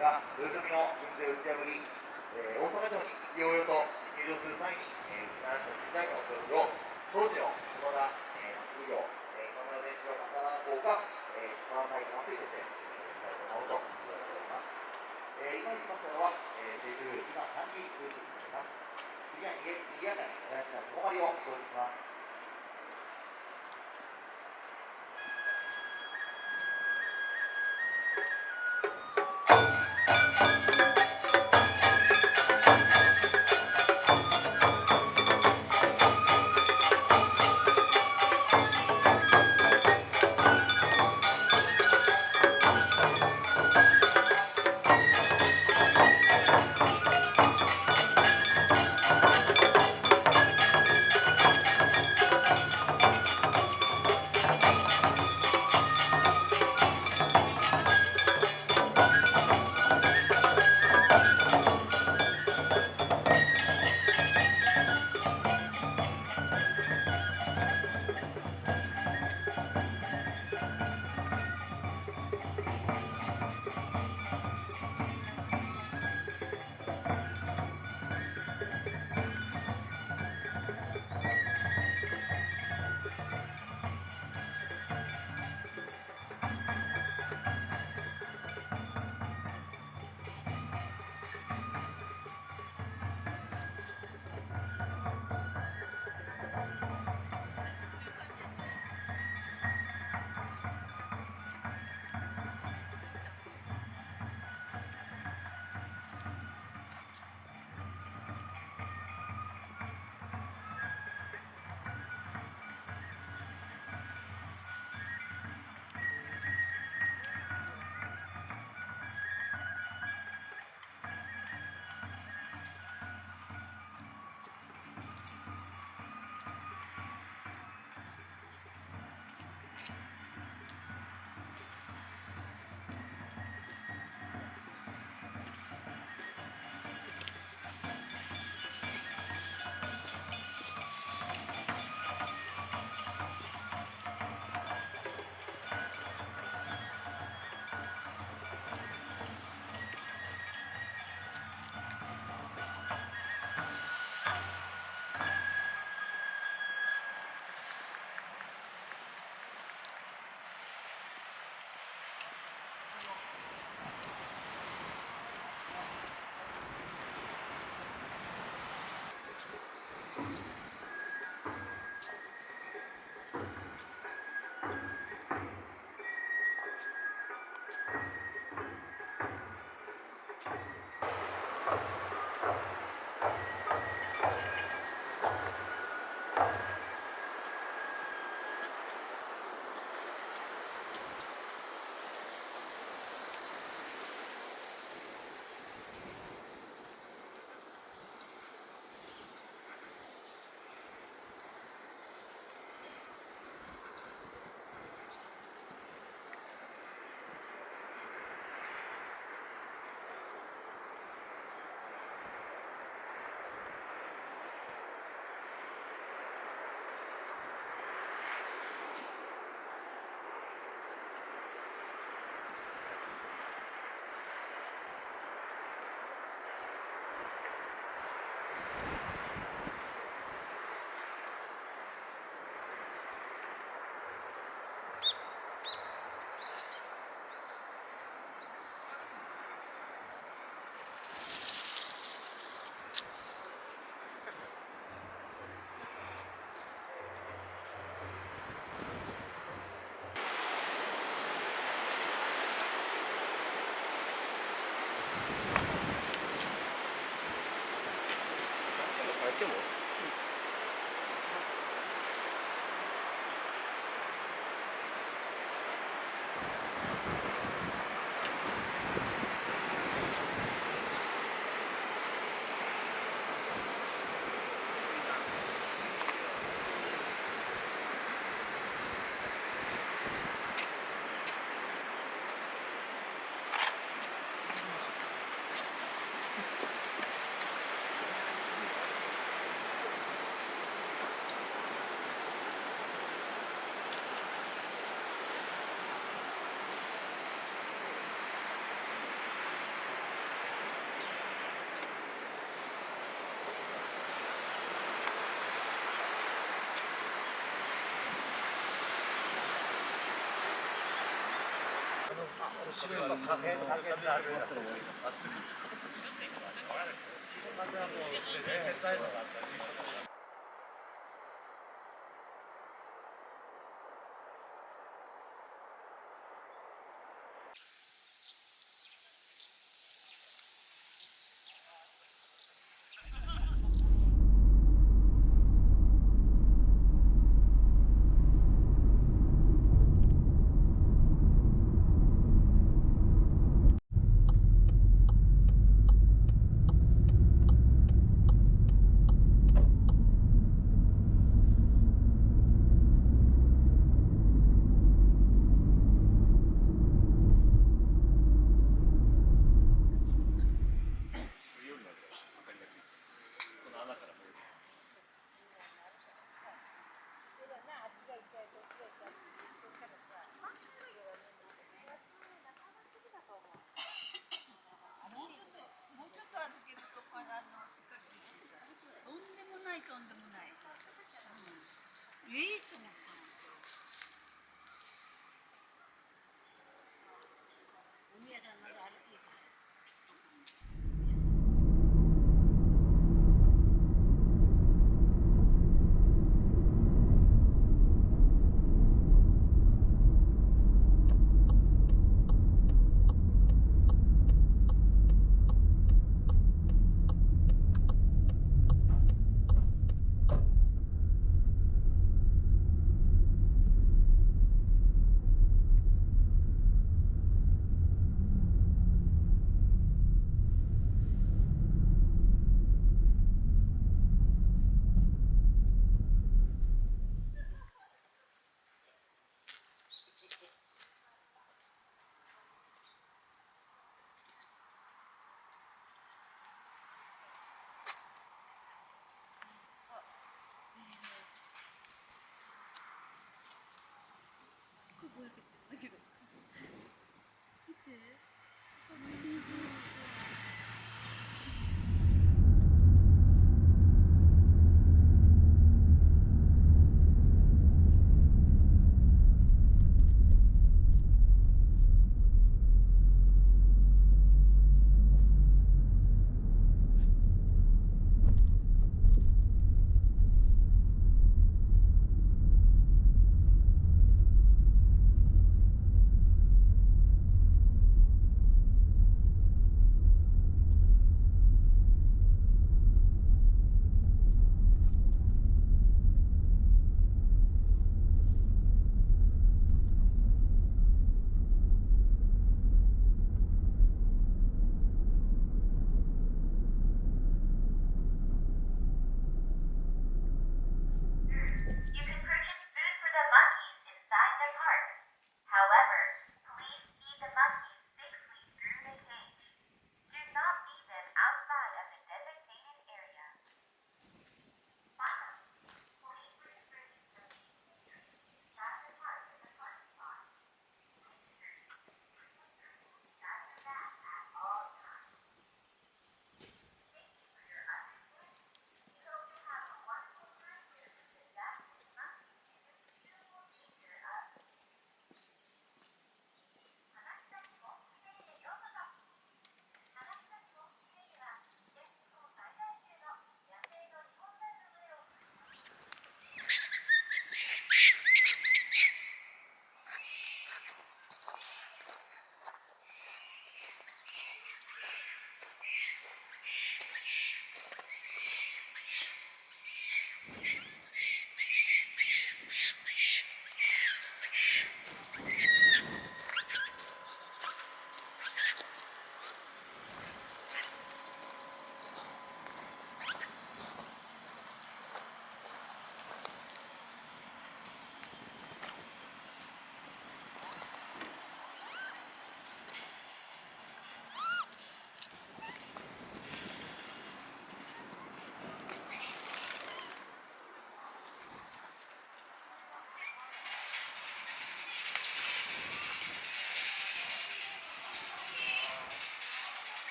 が、土曜日の軍勢を打ち破り、大阪城にいよいよと入場する際に、打ち鳴らした実態の教師を、当時の下田松奉行、今村伝四郎正蘭公が、下田大会祭りとして、伝えたものと言われております。今にしましたのは、清風今3時数分になります。次はにぎやかにおやしなともまりを表示します。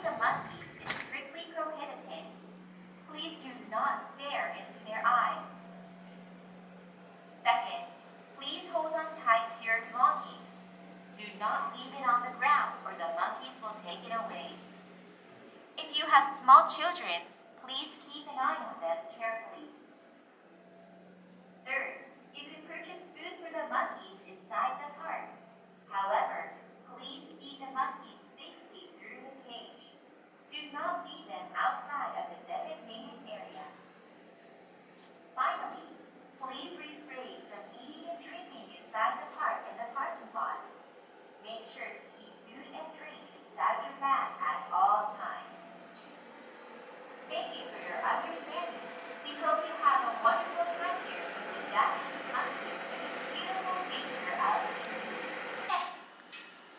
the monkeys is strictly prohibited. Please do not stare into their eyes. Second, please hold on tight to your belongings. Do not leave it on the ground or the monkeys will take it away. If you have small children, please keep an eye on them carefully. Third, you can purchase food for the monkeys inside the park. However, please feed the monkeys safely through the cage. Do not feed them outside of the designated area. Finally, please refrain from eating and drinking inside the park and the parking lot. Make sure to keep food and drink inside your bag at all times. Thank you for your understanding. We hope you have a wonderful time here with the Japanese monkeys in this beautiful nature of the zoo.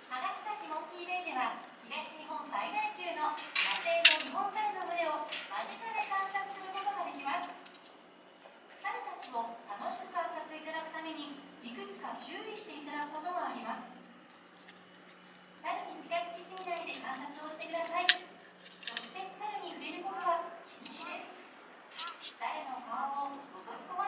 花咲モンキーベイでは東日本最大級の野生の日本猿の群れを間近で観察することができます。猿たちを楽しく観察いただくためにいくつか注意していただくことがあります。猿に近づきすぎないで観察をしてください。直接猿に触れることは禁止です。猿の顔を覗き込ま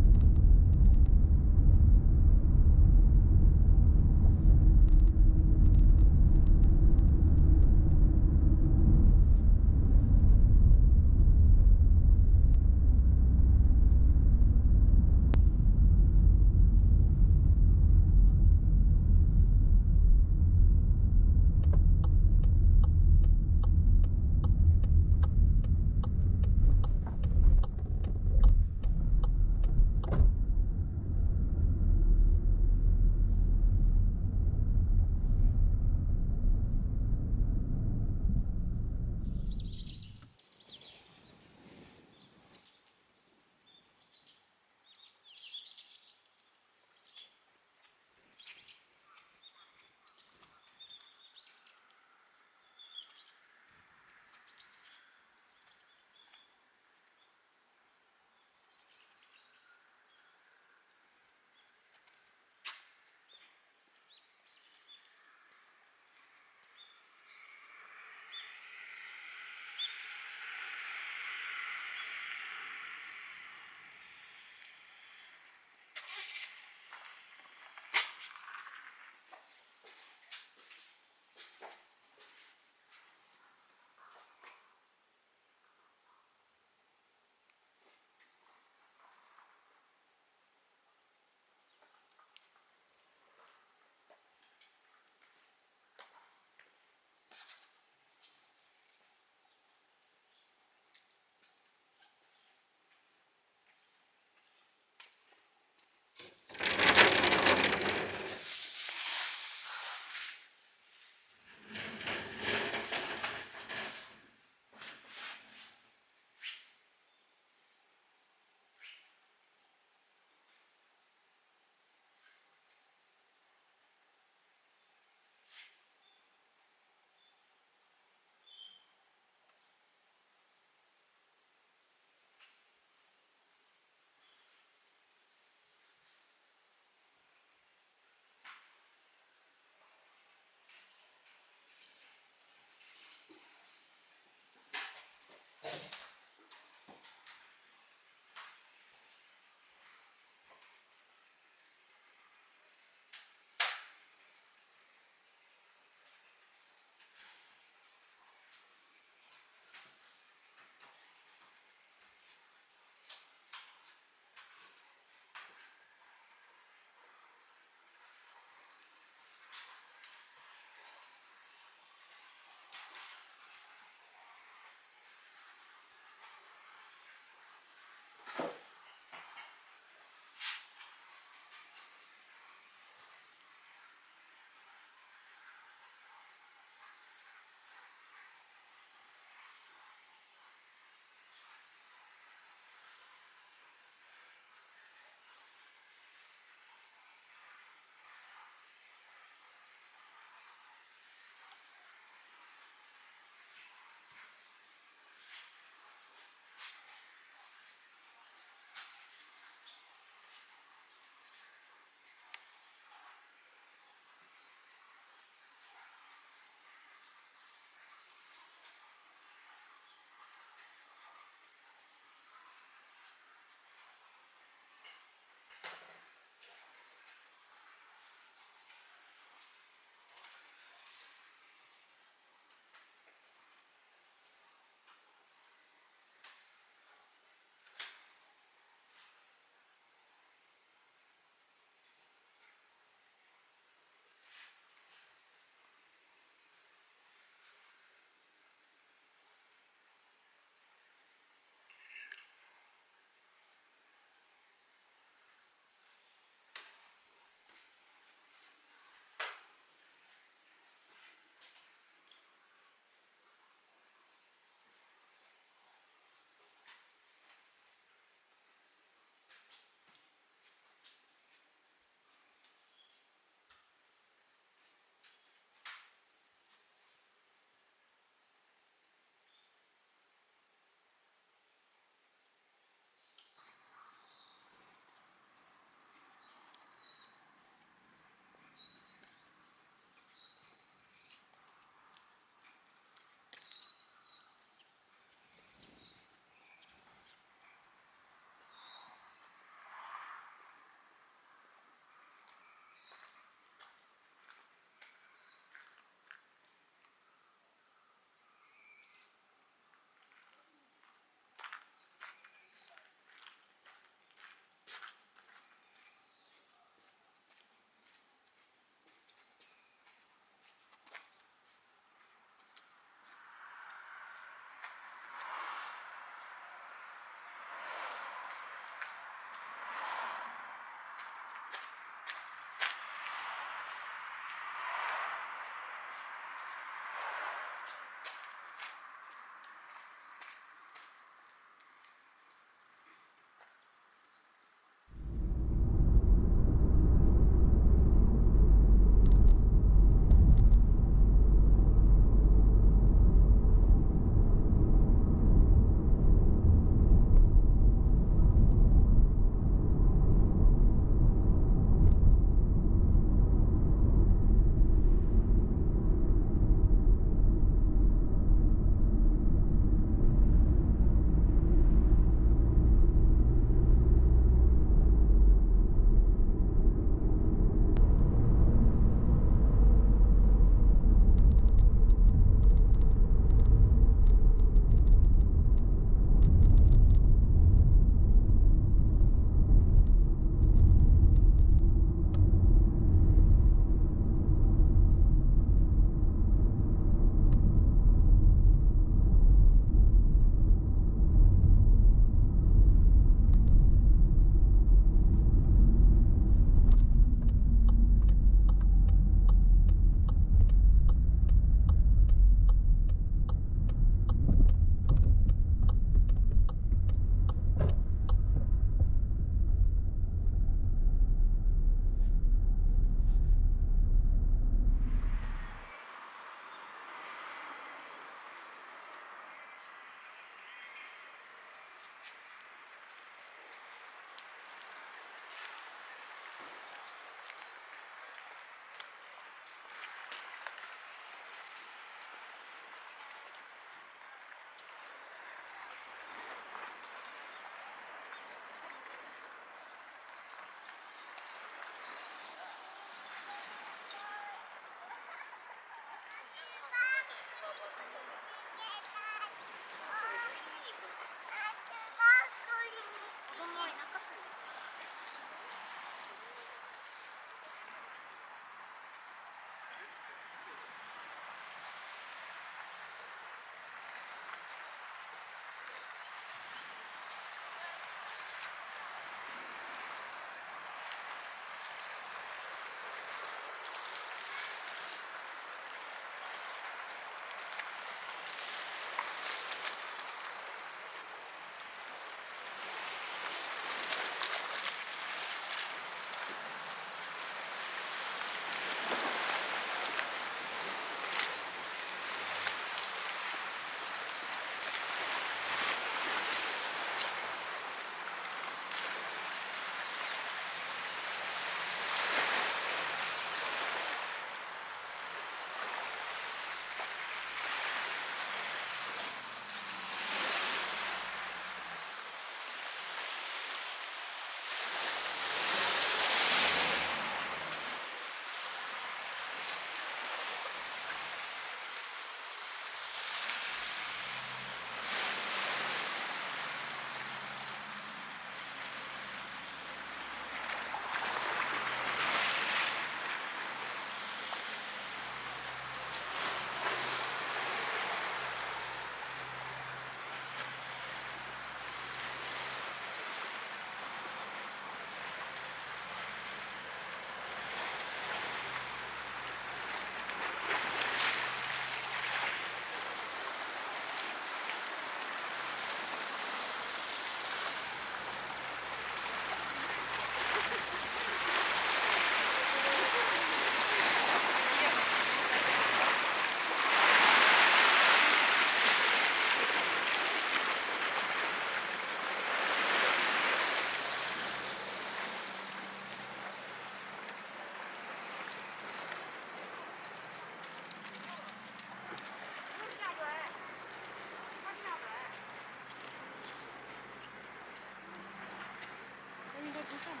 先上吧。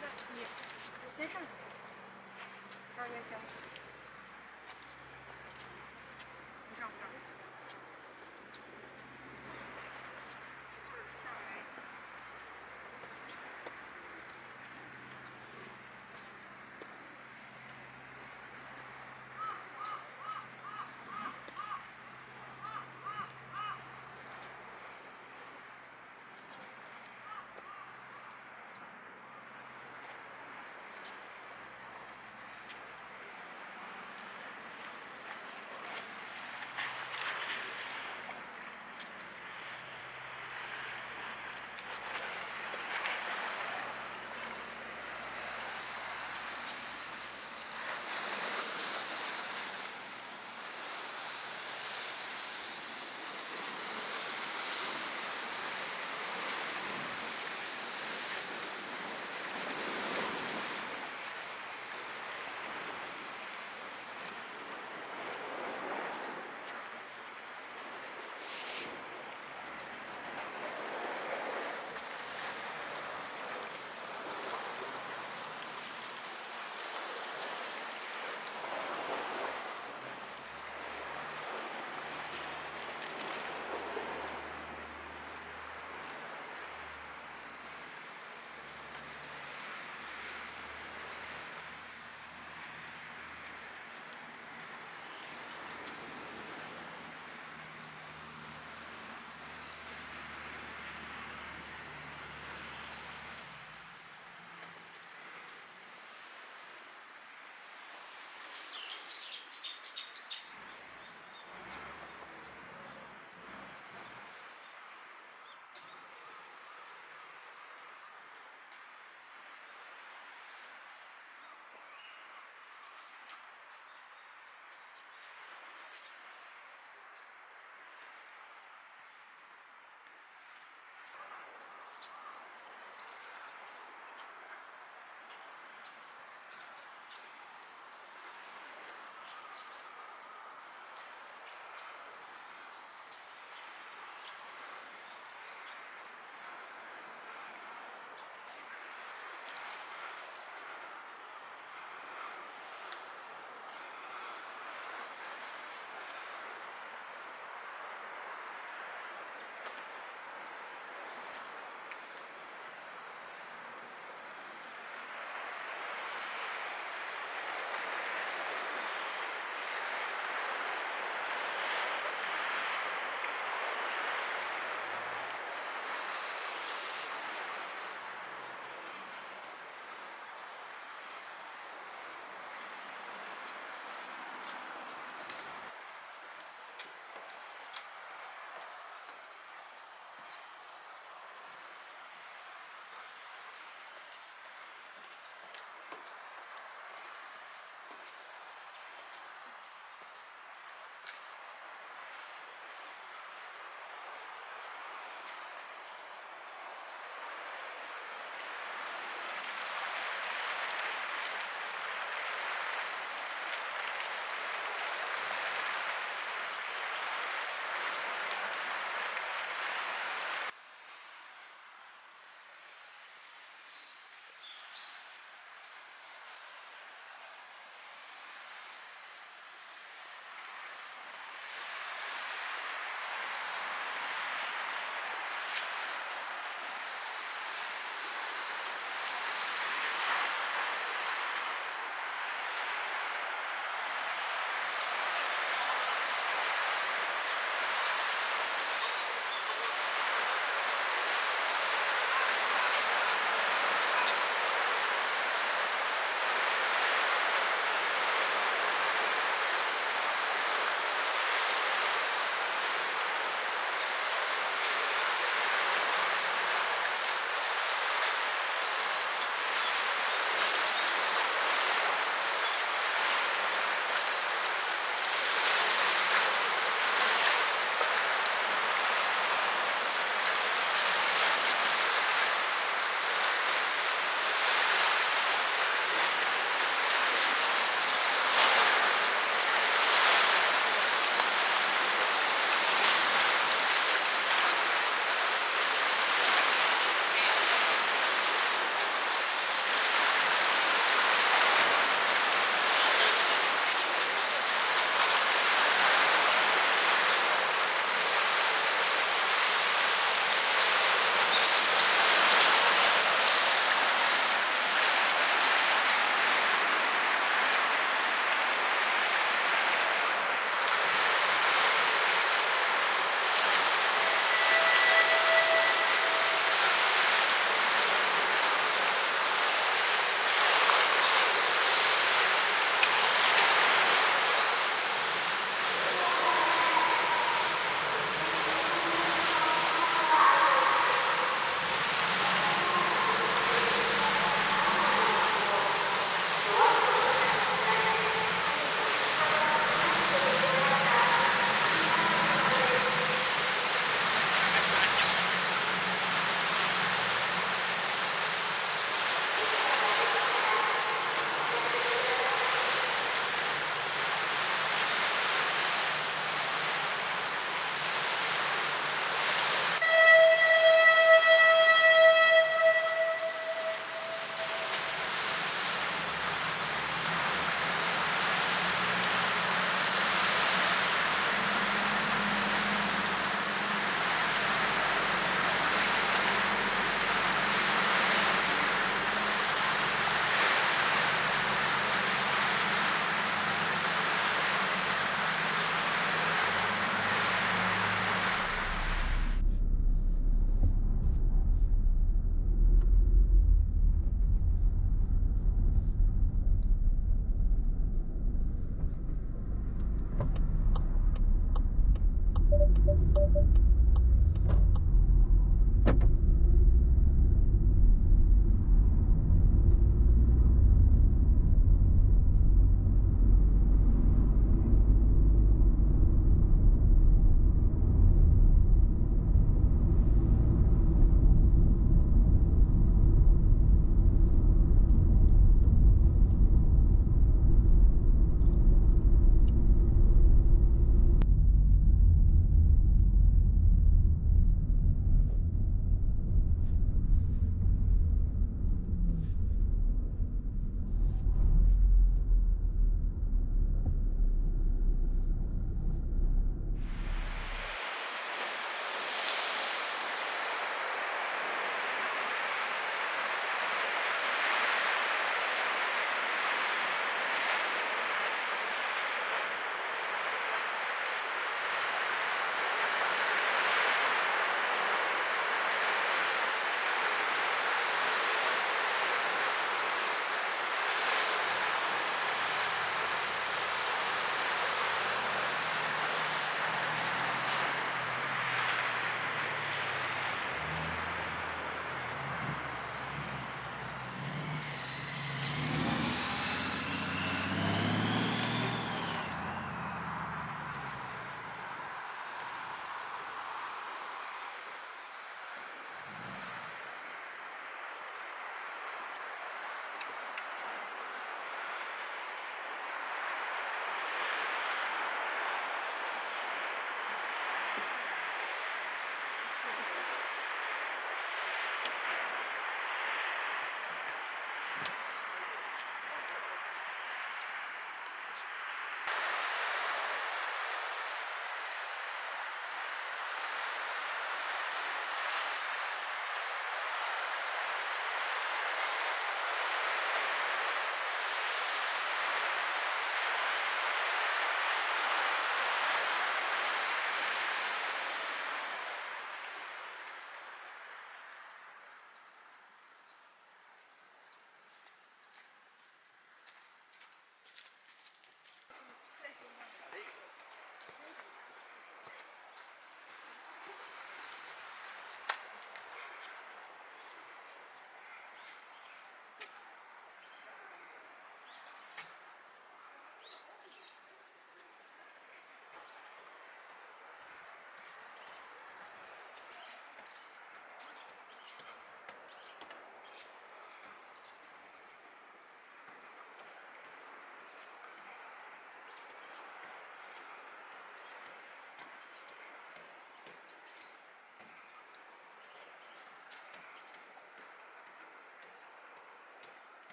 那你先上。这儿也行。不上不上。下来。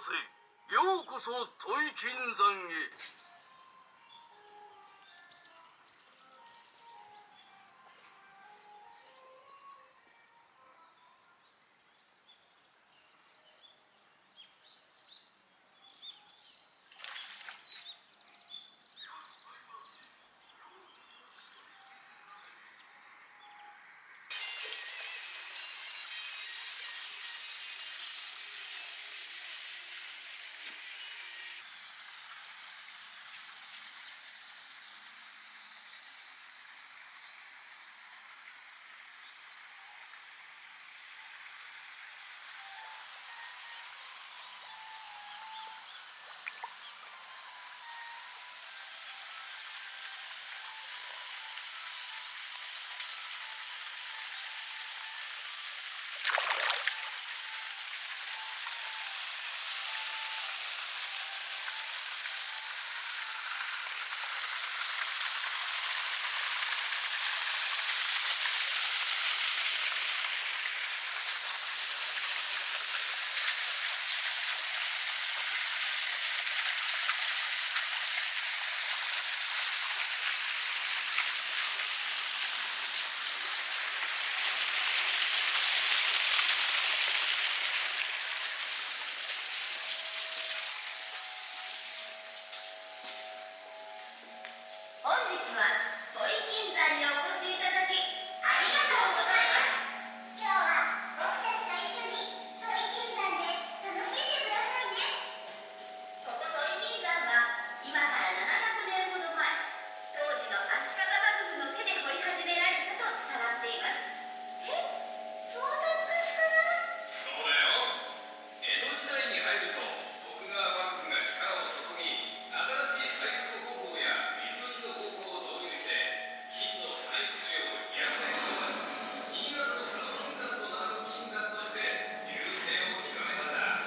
せ。ようこそ土井金山へ。本日は土井金山にお越しいただきありがとうございます。今日は僕たちと一緒に土井金山で楽しんでくださいね。ここ土井金山は今から700年ほど前、当時の足利幕府の手で掘り始められたと伝わっています。そんな昔から？そうだよ。江戸時代に入ると徳川幕府が力を注ぎ、新しい採掘方法や水抜きの方法を導入して金の採掘量を飛躍的に伸ばし、新潟の佐渡金山と名の金山として隆盛を極めたんだ。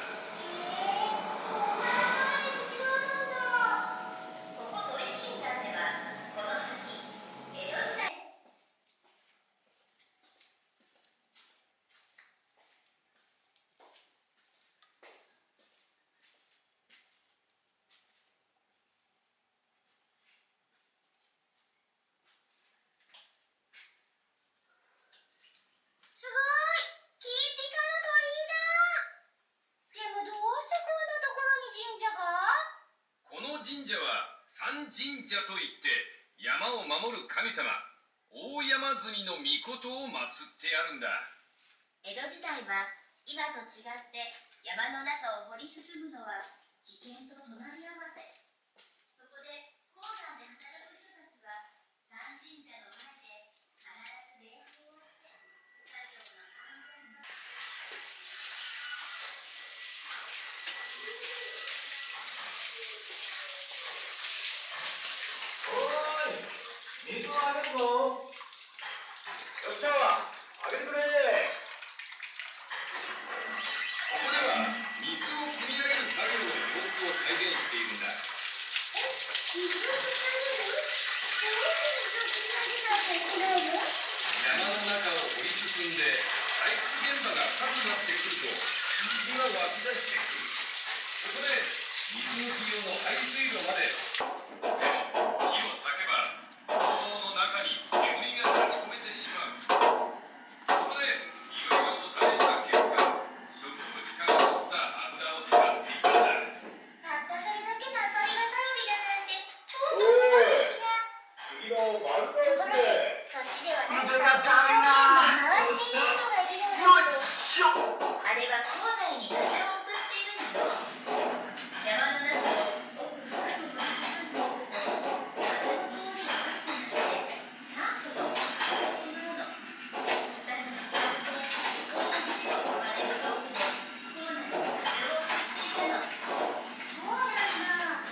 ここ土井金山ではこの先江戸時代すごい！金ピカの鳥居だ！でもどうしてこんなところに神社が？この神社は三神社といって山を守る神様、大山積の御事を祀ってあるんだ。江戸時代は今と違って山の中を掘り進むのは危険と隣り合わせ。そこで鉱山で働く人たちは三神社の前で必ず礼拝をして作業の安全をおーい、水をあげるぞ。よっしゃ、あげてくれ。ここでは水を汲み上げる作業の様子を再現しているんだ。山の中を掘り進んで採掘現場が深くなってくると水が湧き出してくる。そこで水抜き用の排水路まで火を焚けば炎の中に煙が立ち込めてしまう。そこでいろいろと試した結果、植物から取った油を使っていたんだ。たったそれだけの明かりが頼りだなんてちょっと無駄的な。次の丸太ところでそっちでは何か一生懸命回している人がいるようだけど、あれは校内に風を送っているのよ。山の中を奥深く掘り進んでいくと風の通りが悪くなって酸素が落ちてしまうの。だからこうしてコーンと呼ばれる道具で校内に風を送っていたの。そうなんだ。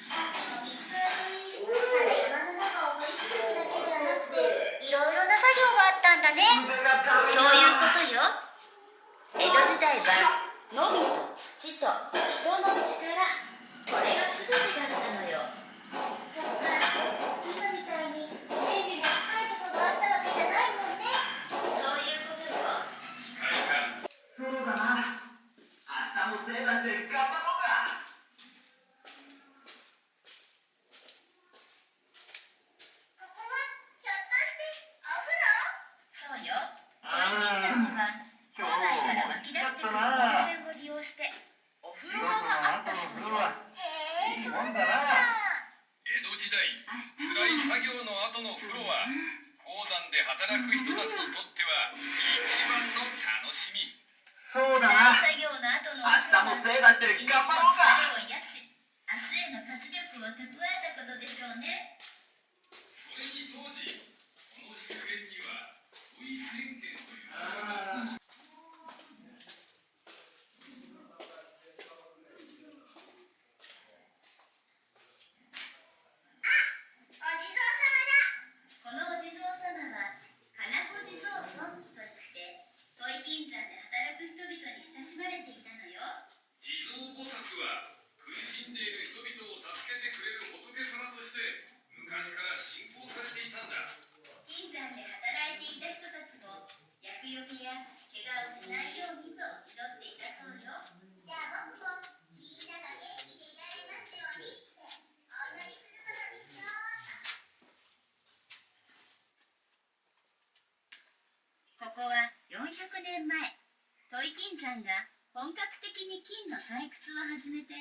さっきの水から取り、ただ山の中を掘り進むだけではなくていろいろな作業があったんだね。そういうことよ。江戸時代はのみと土と人の力、これが全てだったのよ。そっか、今みたいに便利な深いとこがあったわけじゃないもんね。そういうことよ。機械化。そうだな。明日も精出して頑張ろう。後の風呂は鉱山で働く人たちにとっては一番の楽しみ。そうだな。作業の後の明日も精出して頑張ろうか。疲れを癒し、明日への活力を蓄えたことでしょうね。それに当時この周辺には土井千軒という町のこのお地蔵様は金子地蔵尊といって土井金山で働く人々に親しまれていたのよ。地蔵菩薩は苦しんでいる人々を助けてくれる仏様として昔から信仰されていたんだ。金山で働いていた人たちも厄除けや怪我をしないようにと祈っていたそうよ。じゃあ僕もみんなが元気でいられますようにってお祈りすることにしよう。ここは400年前、土井金山が本格的に金の採掘を始めて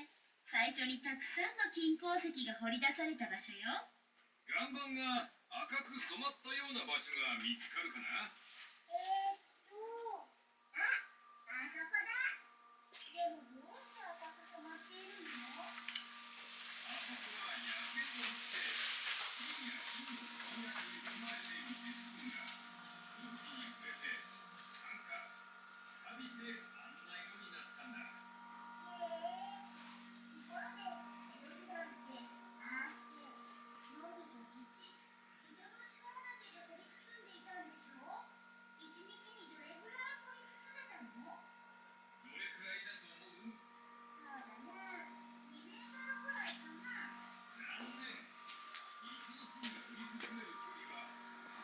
最初にたくさんの金鉱石が掘り出された場所よ。岩盤が赤く染まったような場所が見つかるかな。あそこだ。でもどうして赤く染まっているの？あそこは焼けといって金や金の鉱脈に含まれている鉄分が空気に触れて酸化、錆びてあんな色になったんだ。ところで江戸時代ってああしてのみと土、人の力だけで掘り進んでいたんでしょ？一日にどれぐらい掘り進めたの？どれくらいだと思う？そうだな、2メートルくらいかな。残念。一日に掘り進める距離はこ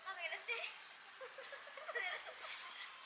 ママがやらせて。ちょっとやらせて。